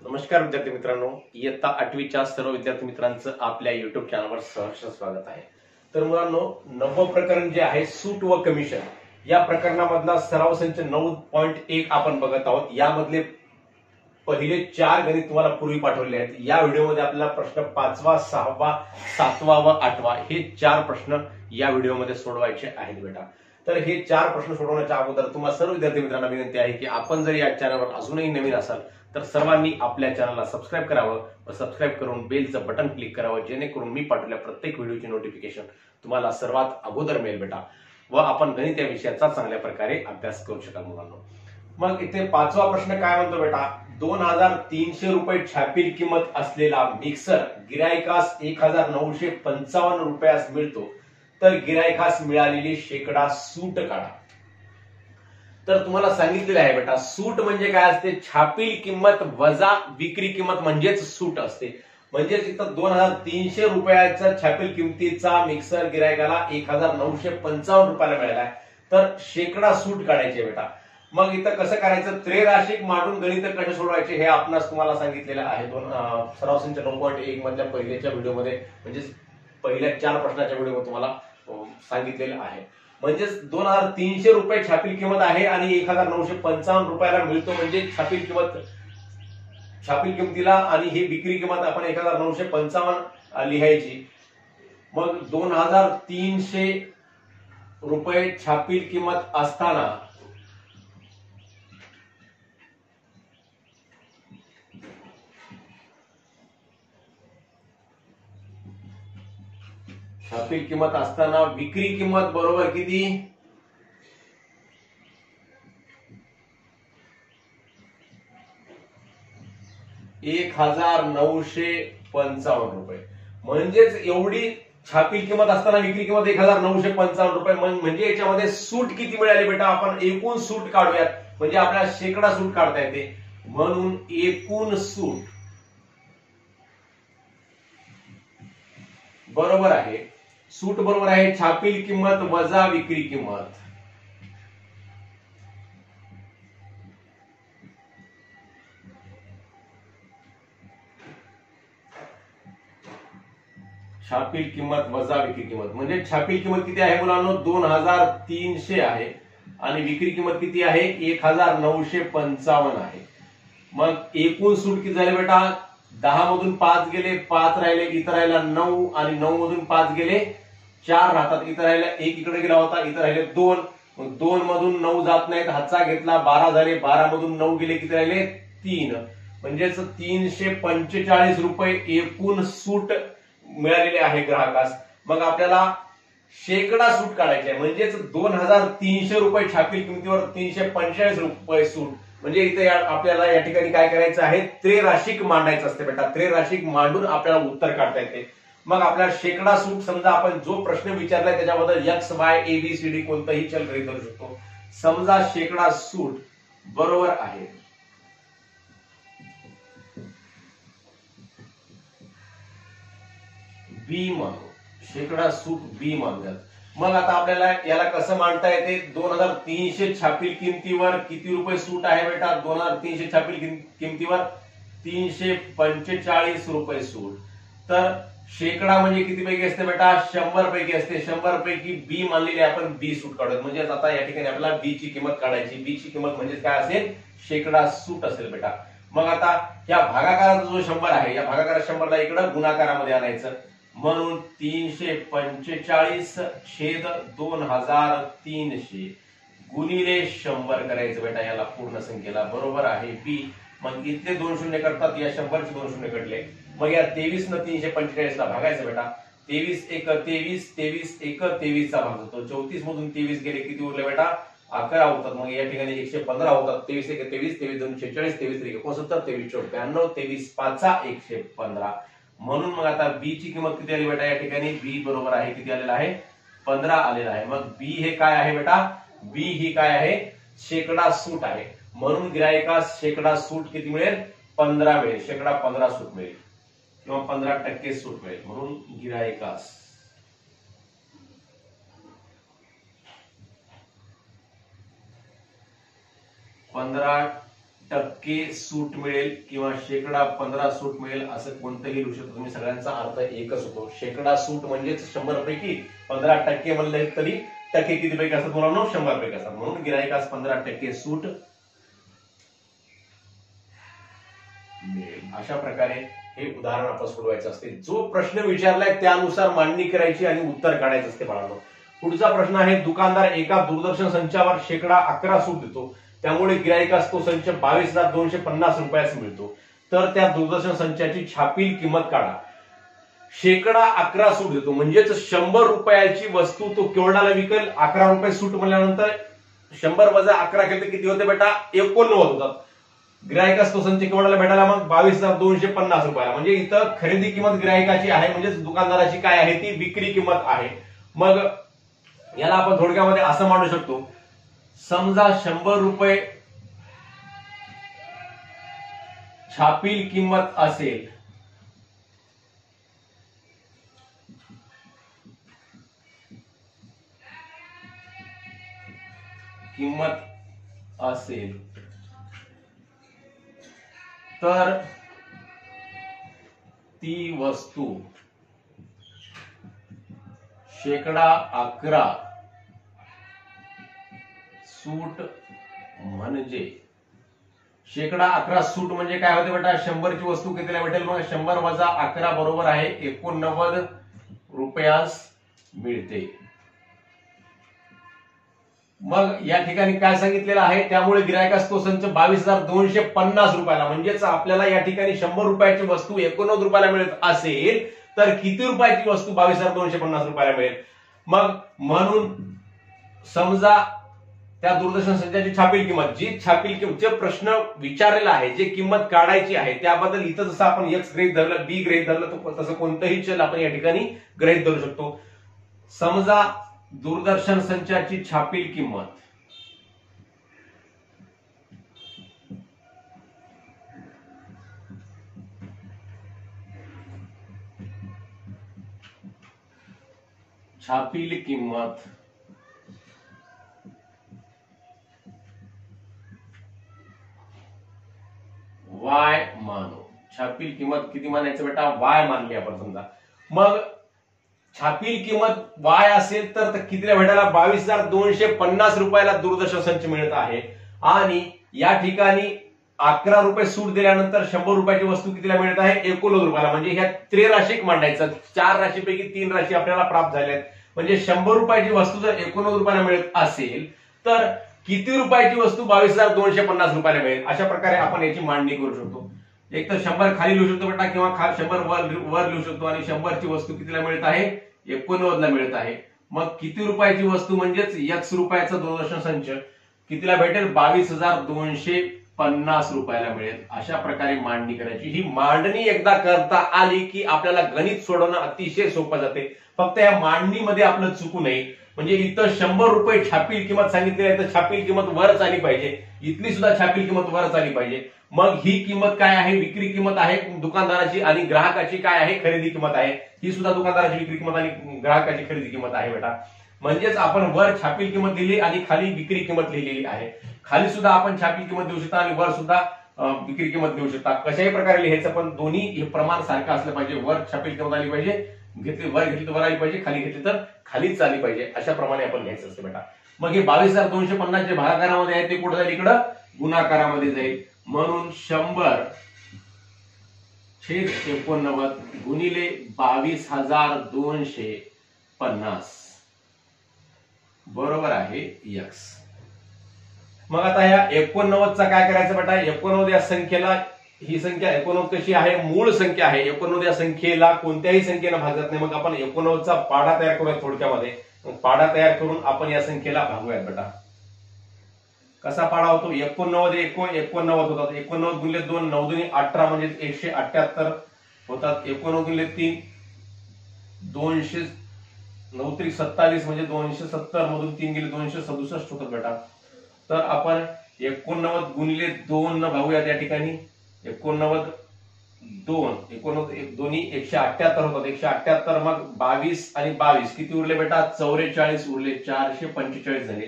नमस्कार विद्यार्थी मित्रांनो, इयत्ता 8वीच्या सर्व विद्यार्थी मित्रांचं आपल्या युट्यूब चॅनलवर सहर्ष स्वागत आहे। तर मुलांनो, 9व प्रकरण जे आहे सूट व कमिशन या प्रकरणामधला सराव संच 9.1 आपण बघत आहोत। यामधले पहिले 4 गणित तुम्हाला पूर्वी पाठवले आहेत। या व्हिडिओमध्ये आपल्याला प्रश्न 5वा, 6वा, 7वा व 8वा हे 4 प्रश्न या व्हिडिओमध्ये सोडवायचे आहेत बेटा। तर हे 4 प्रश्न सोडवण्याच्या अगोदर तुम्हा सर्व विद्यार्थी मित्रांना विनंती आहे की आपण जर या चॅनलवर अजूनही नवीन असाल तर सर्वांनी आपल्या चॅनलला सबस्क्राइब करावं व सबस्क्राइब करून बेलचं बटन क्लिक करावं, जेणेकरून मी पाठवलेल्या प्रत्येक व्हिडिओची नोटिफिकेशन तुम्हाला सर्वात अगोदर मिळेल बेटा व आपण गणित या विषयाचा चांगल्या प्रकारे अभ्यास करू शकाल मुलांनो। मग इथे 5वा प्रश्न काय म्हणतो बेटा, 2300 रुपये छापील किंमत असलेला मिक्सर गिराईकास 1955 रुपयास मिळतो, तर गिराईकास मिळालेली शेकडा सूट काढा। तर तुम्हाला सांगितलेलं आहे बेटा, सूट म्हणजे काय असते, छापील किंमत वजा विक्री किंमत म्हणजेच सूट असते। म्हणजेच इथं 2300 रुपयाचा छापील किमतीचा मिक्सर गिरायकाला 1955 रुपयाला मिळाला, तर शेकडा सूट काढायची बेटा। मग इथं कसं करायचं, त्रैराशिक मांडून गणित कसे सोडवायचे हे आपणास तुम्हाला सांगितलेलं आहे। सराव संच 9.1 मधल्या पहिल्याच्या व्हिडिओमध्ये म्हणजे पहिल्या 4 प्रश्नाच्या व्हिडिओमध्ये तुम्हाला सांगितलेलं आहे। म्हणजेच 2300 रुपये छापील किंमत आहे आणि 1955 रुपयाला मिळतो, म्हणजे छापील किंमतीला आणि ही विक्री किंमत आपण 1955 लिहायची। मग 2300 रुपये छापील किंमत असताना विक्री किंमत बरोबर किती, 1955 रुपये। म्हणजेच एवढी छापील किंमत असताना विक्री किंमत 1955 रुपये। म्हणजे याच्यामध्ये सूट किती मिळाली बेटा, आपण एकूण सूट काढूयात, म्हणजे आपल्याला शेकडा सूट काढता येते। म्हणून एकूण सूट बरोबर आहे, सूट बरोबर आहे छापील किंमत वजा विक्री किंमत। छापील किंमत वजा विक्री किंमत म्हणजे छापील किंमत किती आहे मुलांनो, 2300 आहे आणि विक्री किंमत किती आहे, 1955 आहे। मग एकूण सूट किती झाली बेटा, 10 मधून 5 गेले, 5 राहिले, इथं राहिला 9 आणि 9 मधून 5 गेले, 4 राहतात, इथं राहिला 1 इकडे गेला होता, इथं राहिले 2, मग 2 मधून 9 जात नाहीत, हातचा घेतला 12 झाले, 12 मधून 9 गेले, किती राहिले 3, म्हणजेच 345 रुपये एकूण सूट मिळालेले आहे ग्राहकास। मग आपल्याला शेकडा सूट काढायची आहे, म्हणजेच 2300 रुपये छापील किमतीवर 345 रुपये सूट। म्हणजे इथे आपल्याला या ठिकाणी काय करायचं आहे, त्रैराशिक मांडायचं असते बेटा। त्रैराशिक मांडून आपल्याला उत्तर काढता येते। मग आपल्याला शेकडा सूट, समजा आपण जो प्रश्न विचारलाय त्याच्याबद्दल एक्स वाय एबीसीडी कोणताही चल गृहीत धरू शकतो। समजा शेकडा सूट बरोबर आहे बी मानू, शेकडा सूट बी मानूयात। मग आता आपल्याला याला कसं मांडता येते, 2300 छापील किमतीवर किती रुपये सूट आहे बेटा, 2300 छापील किमतीवर 345 रुपये सूट। तर शेकडा म्हणजे किती पैकी असते बेटा, 100 पैकी असते। 100 पैकी बी मानलेली आपण बी सूट काढूयात। म्हणजे आता या ठिकाणी आपल्याला बी ची किंमत काढायची। बी ची किंमत म्हणजे काय असेल, शेकडा सूट असेल बेटा। मग आता या भागाकाराचा जो 100 आहे, या भागाकार 100 ला इकडे गुणाकारामध्ये आणायचं, म्हणून 345 छेद 2300 गुणिले 100 करायचं बेटा याला पूर्ण संख्येला, बरोबर आहे बी। मग इथले 2 शून्य करतात, या 100 चे 2 शून्य कटले, मग या 23 न 345 ला भागायचं बेटा। 23 एक 23, 23 एक 23 चा भाग होतो, 34 मधून 23 गेले, किती उरले बेटा, 11 होतात। मग या ठिकाणी 115 होतात, 23 एक 23, 23 2 46, 23 3 69, 23 4 92, 23 5 115। म्हणून मग आता बी ची किंमत किती आली बेटा, या ठिकाणी बी बरोबर आहे किती आलेला आहे, 15 आलेला आहे। मग बी हे काय आहे बेटा, बी ही काय आहे, शेकडा सूट आहे। म्हणून गिरायकास शेकडा सूट किती मिळेल, 15 मिळेल, शेकडा 15 सूट मिळेल किंवा 15% सूट मिळेल। म्हणून गिरायकास 15 टक्के सूट मिळेल किंवा शेकडा 15 सूट मिळेल असं कोणतंही लिहू शकतो तुम्ही. सगळ्यांचा अर्थ एकच होतो. शेकडा सूट म्हणजेच 100 पैकी 15% म्हणले तरी टक्के किती पैकी असतात मुलांनो? 100 पैकी असतात. म्हणून गिरायकास 15% सूट मिळेल. अशा प्रकारे हे उदाहरण आपण सोडवायचं असते. जो प्रश्न विचारलाय त्यानुसार मांडणी करायची आणि उत्तर काढायचं असते बाळांनो. पुढचा प्रश्न आहे, दुकानदार एका दूरदर्शन संचावर शेकडा 11 सूट देतो, त्यामुळे गिरायकास तो संच 22,250 रुपयास मिळतो. तर त्या दूरदर्शन संचाची छापील किंमत काढा. शेकडा 11 सूट देतो म्हणजेच 100 रुपयाची वस्तू तो केवढ्याला विकेल? 11 रुपये सूट म्हणल्यानंतर 100 वजा 11 केले तर किती होते बेटा? 89 होतात. गिरायकास तो संच केवढ्याला भेटायला? मग 22,250 रुपयाला. म्हणजे इथं खरेदी किंमत गिरायकाची आहे म्हणजेच दुकानदाराची काय आहे? ती विक्री किंमत आहे. मग याला आपण थोडक्यामध्ये असं मांडू शकतो, समजा 100 रुपये छापील किंमत असेल, तर ती वस्तू शेकडा 11 सूट म्हणजे शेकडा 11 सूट म्हणजे काय होते बेटा? 100 ची वस्तू कितीला भेटेल? मग 100 वजा 11 बरोबर आहे 89 रुपयास मिळते. मग या ठिकाणी काय सांगितलेलं आहे? त्यामुळे गिरायकास तो संच 22,250 रुपयाला म्हणजेच आपल्याला या ठिकाणी 100 रुपयाची वस्तू 89 रुपयाला मिळत असेल तर किती रुपयाची वस्तू 22,250 रुपयाला मिळेल? मग म्हणून समजा त्या दूरदर्शन संचाची छापील किंमत, जी छापील किंमत जे प्रश्न विचारलेला आहे, जे किंमत काढायची आहे त्याबद्दल इथं जसं आपण एक्स गृहीत धरलं, बी गृहीत धरलं, तसं कोणतंही चल आपण या ठिकाणी गृहीत धरू शकतो. समजा दूरदर्शन संचाची छापील किंमत वाय मानो. छापील किंमत किती मानायचं बेटा? वाय मानली आपण समजा. मग छापील किंमत वाय असेल तर कितीला भेटायला? 22,250 रुपयाला दूरदर्शन संच मिळत आहे. आणि या ठिकाणी 11 रुपये सूट दिल्यानंतर 100 रुपयाची वस्तू कितीला मिळत आहे? 89 रुपयाला. म्हणजे ह्या त्रिराशिक मांडायचं. 4 राशीपैकी 3 राशी आपल्याला प्राप्त झाल्या आहेत. म्हणजे 100 रुपयाची वस्तू जर 89 रुपयाला मिळत असेल तर किती रुपयाची वस्तू 22,250 रुपयाला मिळेल? अशा प्रकारे आपण याची मांडणी करू शकतो. एक तर 100 खाली लिहू शकतो बेटा किंवा 100 वर लिहू शकतो. आणि 100 ची वस्तू कितीला मिळत आहे? 89 ला मिळत आहे. मग किती रुपयाची वस्तू म्हणजेच एक्स रुपयाचा दूरदर्शन संच कितीला भेटेल? 22,250 रुपयाला मिळेल. अशा प्रकारे मांडणी करायची. ही मांडणी एकदा करता आली की आपल्याला गणित सोडवणं अतिशय सोपं जाते. फक्त या मांडणीमध्ये आपलं चुकू नये. म्हणजे इथं 100 रुपये छापील किंमत सांगितली आहे तर छापील किंमत वरच आली पाहिजे. इथली सुद्धा छापील किंमत वरच आली पाहिजे. मग ही किंमत काय आहे? विक्री किंमत आहे दुकानदाराची आणि ग्राहकाची काय आहे? खरेदी किंमत आहे. ही सुद्धा दुकानदाराची विक्री किंमत आणि ग्राहकाची खरेदी किंमत आहे बेटा. म्हणजेच आपण वर छापील किंमत लिहिली आणि खाली विक्री किंमत लिहिलेली आहे. खाली सुद्धा आपण छापील किंमत देऊ शकता आणि वर सुद्धा विक्री किंमत देऊ शकता. कशाही प्रकारे लिहायचं पण दोन्ही हे प्रमाण सारखं असलं पाहिजे. वर छापील किंमत आली पाहिजे, वर घेतली तर वर आली पाहिजे, खाली घेतली तर खालीच आली पाहिजे. अशा प्रमाणे आपण लिहायचं असतं बेटा. मग हे 22,250 जे भागाकारामध्ये आहे ते कुठे जाईल? इकडं गुणाकारामध्ये जाईल. म्हणून 100 छेद 89 गुणिले 22,250 बरोबर आहे एक्स. मग आता या 89 चा काय करायचं बेटा? 89 या संख्येला, ही संख्या 89 कशी आहे? मूळ संख्या आहे. 89 या संख्येला कोणत्याही संख्येनं भागत नाही. मग आपण 89 चा पाढा तयार करूया थोडक्यामध्ये. पाढा तयार करून आपण या संख्येला भागूयात बेटा. कसा पाढा होतो? 89 होतात. 89 गुणिले 2 9 दुनी 18 म्हणजे 178 होतात. 89 गुणिले 3 200 9 त्रिक 27 म्हणजे 270 मधून 3 गेले 267 होतात बेटा. तर आपण 89 गुणिले 2 न भागूयात या ठिकाणी. 89 दोन्ही 178 होतात. 178 मग 22 आणि 22 किती उरले बेटा? 44 उरले. 445 झाले.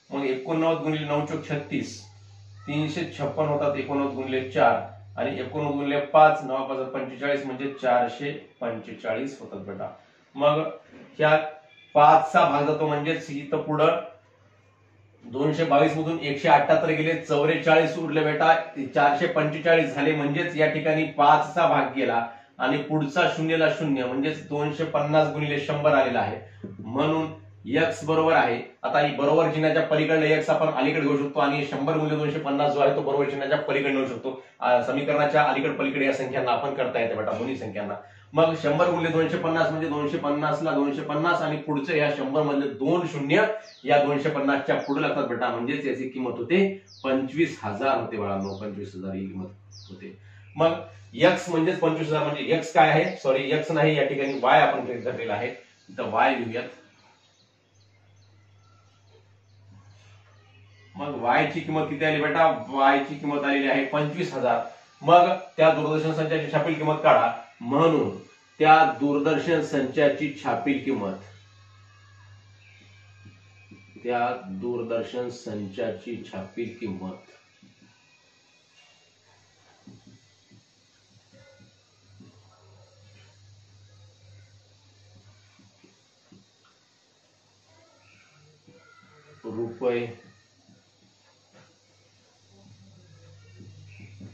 मग 89 गुणिले 9 चोक 36 356 होतात 89 गुणिले 4 आणि 89 गुणिले 5 9 45 म्हणजे 445 होतात बेटा। मग ह्या 5 चा भाग जातो म्हणजेच इथं पुढं 222 मधून 178 गेले 44 उरले बेटा 445 झाले म्हणजेच या ठिकाणी 5 चा भाग गेला आणि पुढचा शून्यला शून्य म्हणजेच 250 गुणिले 100 आलेला आहे म्हणून x बरोबर आहे। आता ही बरोबर चिन्हाच्या पलीकडे x आपण अलीकडे घेऊ शकतो आणि 100 गुणिले 250 जो आहे तो बरोबर चिन्हाच्या पलीकडे घेऊ शकतो। समीकरणाच्या अलीकडे पलीकडे या संख्यांना आपण करता येते बेटा दोन्ही संख्यांना। मग 100 गुणिले 250 म्हणजे 250 ला 250 आणि पुढचे या 100 मधले 2 शून्य या 250 च्या पुढे लागतात बेटा म्हणजेच याची किंमत होते 25,000 होते बाळांनो 25,000 ही किंमत होते। मग x म्हणजे 25,000 म्हणजे x काय आहे सॉरी x नाही या ठिकाणी y आपण गृहीत धरलेला आहे इथं y लिहूयात। मग y ची किंमत किती आली बेटा y ची किंमत आलेली आहे 25,000। मग त्या दूरदर्शन संचाची छापील किंमत काढा म्हणून त्या दूरदर्शन संचाची छापील किंमत रुपये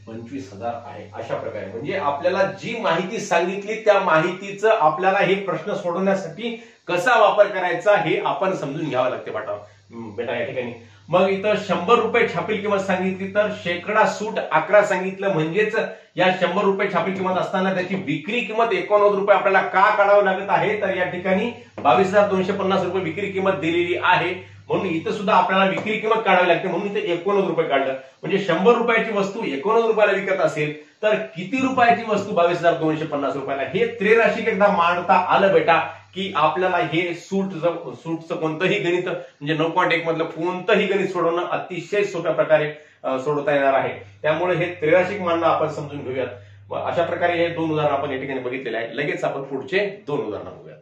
25,000 आहे। अशा प्रकारे म्हणजे आपल्याला जी माहिती सांगितली त्या माहितीचं आपल्याला हे प्रश्न सोडवण्यासाठी कसा वापर करायचा हे आपण समजून घ्यावं लागते बेटा या ठिकाणी। मग इथं 100 रुपये छापील किंमत सांगितली तर शेकडा सूट 11 सांगितलं म्हणजेच या 100 रुपये छापील किंमत असताना त्याची विक्री किंमत 89 रुपये आपल्याला का काढावं लागत आहे तर या ठिकाणी 22,250 रुपये विक्री किंमत दिलेली आहे म्हणून इथं सुद्धा आपल्याला विक्री किंमत काढावी लागते म्हणून इथे 89 रुपये काढलं म्हणजे 100 रुपयाची वस्तू 89 रुपयाला विकत असेल तर किती रुपयाची वस्तू 22,250 रुपयाला हे त्रैराशिक एकदा मांडता आलं बेटा की आपल्याला हे सूटचं कोणतंही गणित म्हणजे 9.1 मधलं कोणतंही गणित सोडवणं अतिशय सोप्या प्रकारे सोडवता येणार आहे। त्यामुळे हे त्रैराशिक मांडणं आपण समजून घेऊयात। अशा प्रकारे हे 2 उदाहरण आपण या ठिकाणी बघितलेले आहे। लगेच आपण पुढचे 2 उदाहरण बघूयात।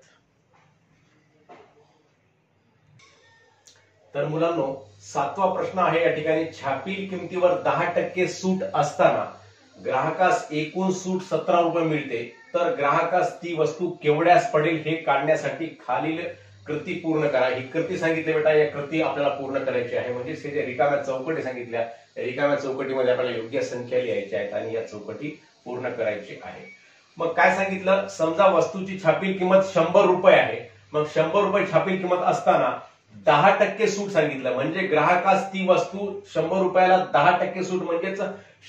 तर मुलांनो 7वा प्रश्न आहे या ठिकाणी छापील किमतीवर 10% सूट असताना ग्राहकास एकूण सूट 17 रुपये मिळते तर ग्राहकास ती वस्तू केवढ्यास पडेल हे काढण्यासाठी खालील कृती पूर्ण करा। ही कृती सांगितली बेटा या कृती आपल्याला पूर्ण करायची आहे म्हणजे हे जे रिकाम्या चौकटी सांगितल्या रिकाम्या चौकटीमध्ये आपल्याला योग्य संख्या लिहायची आहेत आणि या चौकटी पूर्ण करायची आहे। मग काय सांगितलं समजा वस्तूची छापील किंमत 100 रुपये आहे मग 100 रुपये छापील किंमत असताना 10% सूट सांगितलं म्हणजे ग्राहकास ती वस्तू 100 रुपयाला 10% सूट म्हणजेच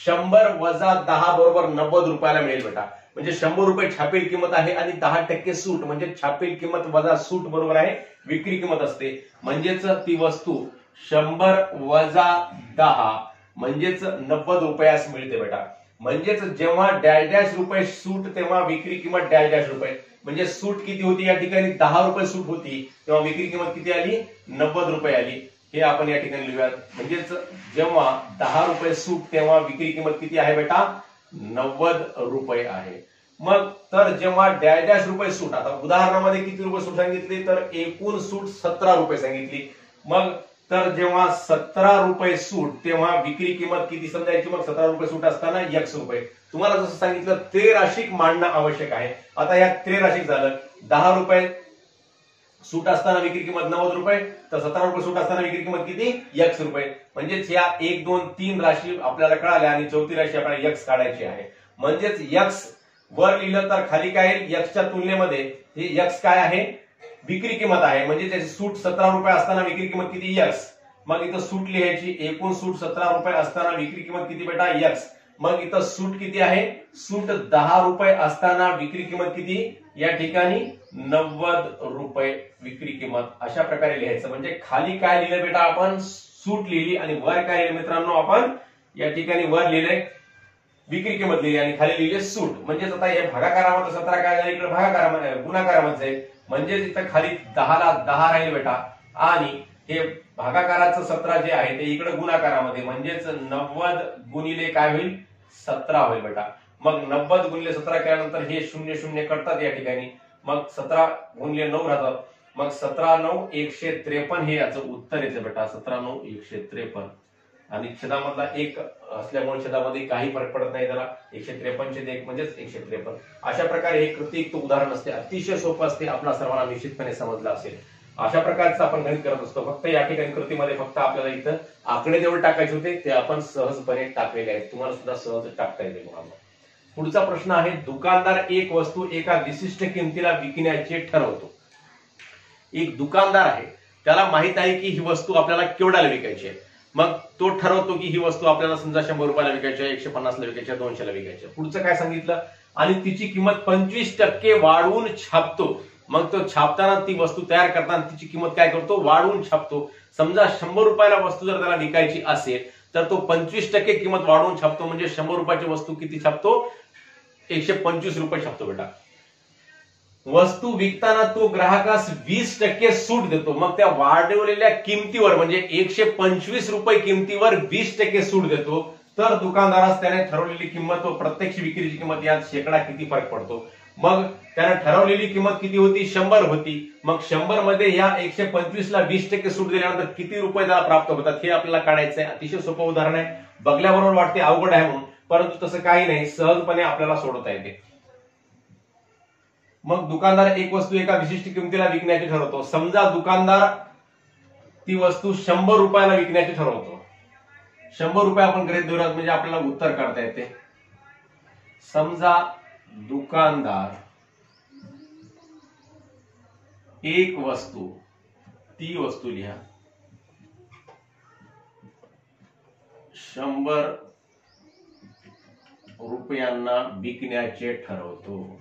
100 वजा 10 बरोबर 90 रुपयाला मिळेल बेटा। म्हणजे 100 रुपये छापील किंमत आहे आणि 10% सूट म्हणजे छापील किंमत वजा सूट बरोबर आहे विक्री किंमत असते म्हणजेच ती वस्तू 100 वजा 10 म्हणजेच 90 रुपयास मिळते बेटा। म्हणजेच जेव्हा डॅश डॅश रुपये सूट तेव्हा विक्री किंमत डॅश डॅश रुपये म्हणजे सूट किती होती या ठिकाणी 10 रुपये सूट होती तेव्हा विक्री किंमत किती आली 90 रुपये आली हे आपण या ठिकाणी लिहूयात। म्हणजेच जेव्हा 10 रुपये सूट तेव्हा विक्री किंमत किती आहे बेटा 90 रुपये आहे। मग तर जेव्हा डॅश डॅश रुपये सूट आता उदाहरणामध्ये किती रुपये सूट सांगितली तर एकूण सूट 17 रुपये सांगितली मग तर जेव्हा 17 रुपये सूट तेव्हा विक्री किंमत किती समजायची मग 17 रुपये सूट असताना x रुपये। तुम्हाला जसं सांगितलं त्रैराशिक मांडणं आवश्यक आहे। आता या त्रैराशिक झालं 10 रुपये सूट असताना विक्री किंमत 90 रुपये तर 17 रुपये सूट असताना विक्री किंमत किती x रुपये म्हणजेच या 1 2 3 राशी आपल्याला कळाल्या आणि चौथी राशी आपल्याला x काढायची आहे। म्हणजेच x वर लिहिलं तर खाली काय येईल x च्या तुलनेमध्ये हे x काय आहे विक्री किंमत आहे म्हणजे त्याची सूट 17 रुपये असताना विक्री किंमत किती x मग इथं सूट लिहायची एकूण सूट 17 रुपये असताना विक्री किंमत किती बेटा x मग इथं सूट किती आहे सूट 10 रुपये असताना विक्री किंमत किती या ठिकाणी 90 रुपये विक्री किंमत अशा प्रकारे लिहायचं। म्हणजे खाली काय लिहिलं बेटा आपण सूट लिहिली आणि वर काय लिहिलं मित्रांनो आपण या ठिकाणी वर लिहिलंय विक्री किंमत लिहिली आणि खाली लिहिले सूट। म्हणजेच आता हे भागाकारामध्ये 17 काय झालं इकडे भागाकारामध्ये गुणाकारामध्ये जाईल म्हणजेच इथं खाली 10 ला 10 राहील बेटा आणि हे भागाकाराचं 17 जे आहे ते इकडे गुणाकारामध्ये म्हणजेच 90 गुणिले काय होईल 17 होईल बेटा। मग 90 गुणिले 17 केल्यानंतर हे 0 0 कटतात या ठिकाणी मग 17 गुणिले 9 राहतात मग 17 9 153 हे याचं उत्तर येते बेटा 17 9 153 आणि छेदामधला एक असल्यामुळे छेदामध्ये काही फरक पडत नाही त्याला. 153 म्हणजेच 153. अशा प्रकारे हे कृतियुक्त उदाहरण असते, अतिशय सोपं असते, आपला सर्वांना निश्चितपणे समजलं असेल. अशा प्रकारचं आपण गणित करत असतो. फक्त या ठिकाणी कृतीमध्ये फक्त आपल्याला इथं आकडे जेवढे टाकायचे होते ते आपण सहजपणे टाकलेले आहेत. तुम्हाला सुद्धा सहज टाकता येईल. पुढचा प्रश्न आहे, दुकानदार एक वस्तू एका विशिष्ट किमतीला विकण्याचे ठरवतो. एक दुकानदार आहे, त्याला माहित आहे की ही वस्तू आपल्याला केवढ्याला विकायची आहे. मग तो ठरवतो की ही वस्तू आपल्याला समजा 100 रुपयाला विकायची आहे, 150ला विकायची आहे, 200ला विकायची आहे. पुढचं काय सांगितलं, आणि तिची किंमत 25% वाढवून छापतो. मग तो छापताना ती वस्तू तयार करताना तिची किंमत काय करतो, वाढवून छापतो. समजा 100 रुपयाला वस्तू जर त्याला विकायची असेल तर तो 25% किंमत वाढवून छापतो. म्हणजे 100 रुपयाची वस्तू किती छापतो, 125 रुपये छापतो बेटा. वस्तू विकताना तो ग्राहकास 20% सूट देतो. मग त्या वाढवलेल्या किमतीवर म्हणजे 125 रुपये किमतीवर 20% सूट देतो. तर दुकानदारास त्याने ठरवलेली किंमत व प्रत्यक्ष विक्रीची किंमत यात शेकडा किती फरक पडतो. मग त्याने ठरवलेली किंमत किती होती, 100 होती. मग 100 मध्ये या 125ला 20% सूट दिल्यानंतर किती रुपये त्याला प्राप्त होतात हे आपल्याला काढायचं आहे. अतिशय सोपं उदाहरण आहे. बघल्याबरोबर वाटते अवघड आहे म्हणून, परंतु तसं काही नाही, सहजपणे आपल्याला सोडवता येते. मग दुकानदार एक वस्तू एका विशिष्ट किमतीला विकण्याचे ठरवतो. समजा दुकानदार ती वस्तू 100 रुपयाला विकण्याचे ठरवतो. 100 रुपये आपण गृहीत धरूयात म्हणजे आपल्याला उत्तर काढता येते. समजा दुकानदार एक वस्तू, ती वस्तू लिहा, 100 रुपयांना विकण्याचे ठरवतो.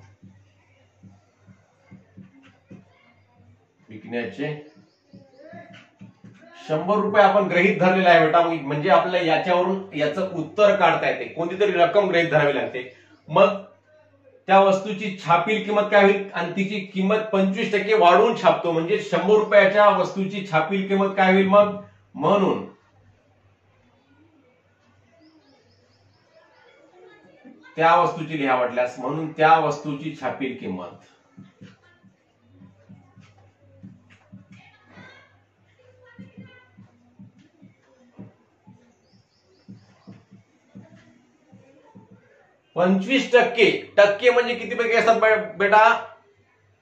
विकण्याचे 100 रुपये आपण गृहीत धरलेला आहे बेटा. म्हणजे आपल्याला याच्यावरून याचं उत्तर काढता येते. कोणती तरी रक्कम गृहीत धरावी लागते. मग त्या वस्तूची छापील किंमत काय होईल, आणि तिची किंमत 25% वाढवून छापतो. म्हणजे 100 रुपयाच्या वस्तूची छापील किंमत काय होईल मग, म्हणून त्या वस्तूची लिहा वाटल्यास, म्हणून त्या वस्तूची छापील किंमत टक्के म्हणजे किती पैकी असतात बेटा,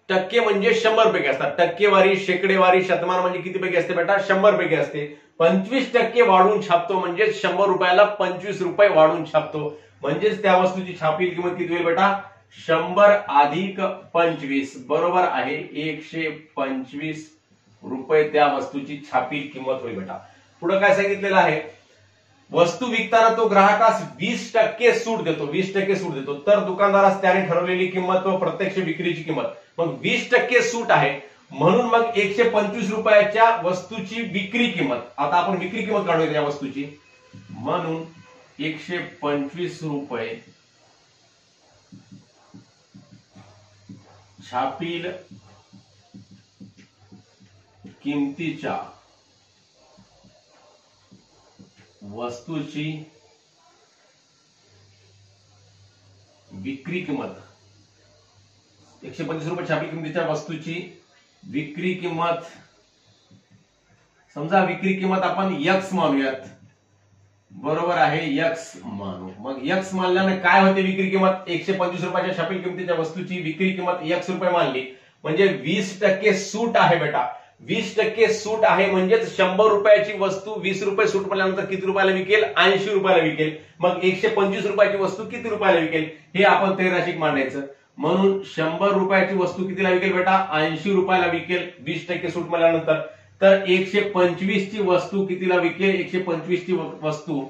टक्के म्हणजे 100 पैकी असतात. टक्केवारी, शेकडेवारी, शतमान म्हणजे किती पैकी असते बेटा, 100 पैकी असते. 25% वाढवून छापतो म्हणजे 100 रुपयाला 25 रुपये वाढवून छापतो. म्हणजेच त्या वस्तूची छापील किंमत किती होईल बेटा, 100 अधिक 25 बरोबर आहे 125 रुपये त्या वस्तूची छापील किंमत होईल बेटा. पुढे काय सांगितलेलं आहे, वस्तू विकताना तो ग्राहकास 20% सूट देतो. 20% सूट देतो. तर दुकानदारास त्याने ठरवलेली किंमत व प्रत्यक्ष विक्रीची किंमत, मग 20% सूट आहे म्हणून मग 125 रुपयाच्या वस्तूची विक्री किंमत, आता आपण विक्री किंमत काढूया या वस्तूची, म्हणून 125 रुपये छापील किमतीच्या वस्तूची विक्री किंमत, 125 रुपये छापील किमतीच्या वस्तूची विक्री किंमत, समजा विक्री किंमत आपण X मानूयात, बरोबर आहे X मानू. मग X मानल्याने काय होते विक्री किंमत, 125 रुपयाच्या छापील किमतीच्या वस्तूची विक्री किंमत X रुपये मानली म्हणजे 20% सूट आहे बेटा. 20% सूट आहे म्हणजेच 100 रुपयाची वस्तू 20 रुपये सूट पडल्यानंतर किती रुपयाला विकेल, 80 रुपयाला विकेल. मग 125 रुपयाची वस्तू किती रुपयाला विकेल हे आपण त्रैराशिक मांडायचं. म्हणून 100 रुपयाची वस्तू कितीला विकेल बेटा, 80 रुपयाला विकेल 20% सूट पडल्यानंतर. तर 125 ची वस्तू कितीला विकेल, 125 ची वस्तू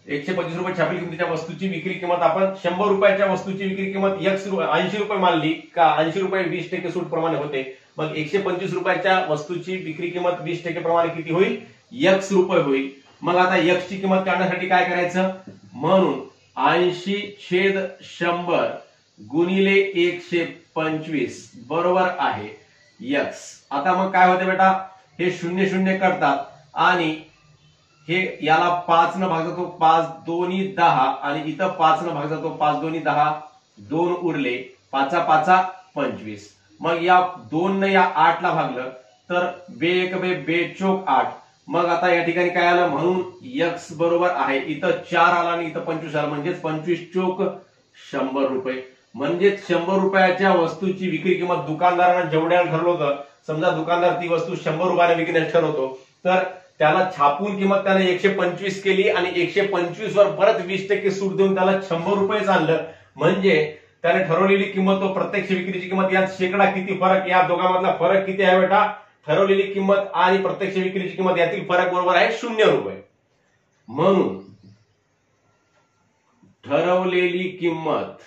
125 रुपये छापील किमतीच्या वस्तूची विक्री किंमत आपण 100 रुपयाच्या वस्तूची विक्री किंमत 80 रुपये मानली का, 80 रुपये 20% सूट प्रमाणे होते. मग 125 रुपयाच्या वस्तूची विक्री किंमत 20% प्रमाणे किती होईल, X रुपये होईल. मग आता X ची किंमत काढण्यासाठी काय करायचं, म्हणून 80/100 गुणिले 125 बरोबर आहे X. आता मग काय होते बेटा, हे 0 करतात आणि हे याला 5 न भाग जातो, 5 दोन्ही 10 आणि इथं 5 न भाग जातो, 5 दोन्ही 10, 2 उरले, 5 5 25. मग या 2 न या 8 ला भागलं तर 2 1 2 4 8 मग आता या ठिकाणी काय आलं, म्हणून x बरोबर आहे, इथं 4 आला आणि इथं 25 आला, म्हणजेच 25 चोक 100 रुपये. म्हणजेच 100 रुपयाच्या वस्तूची विक्री किंमत दुकानदारानं जेवढ्याला ठरवलं होतं, समजा दुकानदार ती वस्तू 100 रुपयाला विकण्यास ठरवतो, तर त्याला छापून किंमत त्याने 125 केली आणि 125 वर परत 20% सूट देऊन त्याला 100 रुपयेच आणलं. म्हणजे त्याने ठरवलेली किंमत तो प्रत्यक्ष विक्रीची किंमत यात शेकडा किती फरक, या दोघांमधला फरक किती आहे बेटा, ठरवलेली किंमत आणि प्रत्यक्ष विक्रीची किंमत यातील फरक बरोबर आहे 0 रुपये. म्हणून ठरवलेली किंमत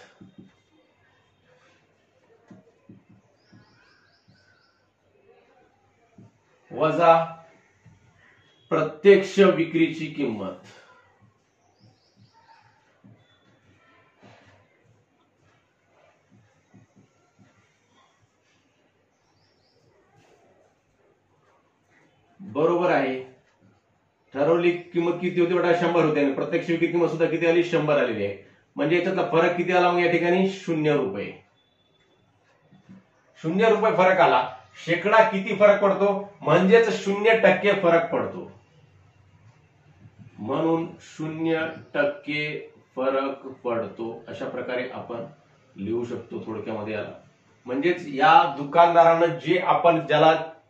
वजा प्रत्यक्ष विक्रीची किंमत बरोबर आहे. ठरवली किंमत किती होती बेटा, 100 होती आणि प्रत्यक्ष विक्री किंमत सुद्धा किती आली, 100 आलेली आहे. म्हणजे याच्यातला फरक किती आला मग या ठिकाणी, 0 रुपये. 0 रुपये फरक आला. शेकडा किती फरक पडतो, म्हणजेच 0% फरक पडतो. म्हणून 0% फरक पडतो, अशा प्रकारे आपण लिहू शकतो थोडक्यामध्ये याला. म्हणजेच या दुकानदारानं जे आपण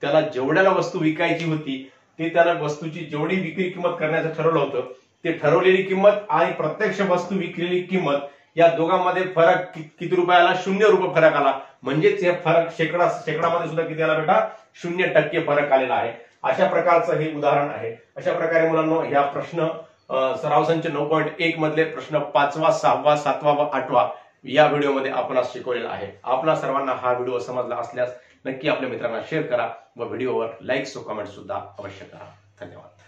त्याला जेवढ्याला वस्तू विकायची होती ते त्याला वस्तूची जेवढी विक्री किंमत करण्याचं ठरवलं होतं, ते ठरवलेली किंमत आणि प्रत्यक्ष वस्तू विकलेली किंमत या दोघांमध्ये फरक किती रुपये आला, 0 रुपये फरक आला. म्हणजेच हे फरक शेकडामध्ये सुद्धा किती आला बेटा, 0% फरक आलेला आहे. अशा प्रकारचं हे उदाहरण आहे. अशा प्रकारे मुलांनो ह्या प्रश्न सराव संच 9.1 मधले प्रश्न 5वा, 6वा, 7वा व 8वा या व्हिडिओमध्ये आपल्याला शिकवलेला आहे. आपला सर्वांना हा व्हिडिओ समजला असल्यास नक्की आपल्या मित्रांना शेअर करा व व्हिडिओवर लाईक व कमेंट सुद्धा अवश्य करा. धन्यवाद.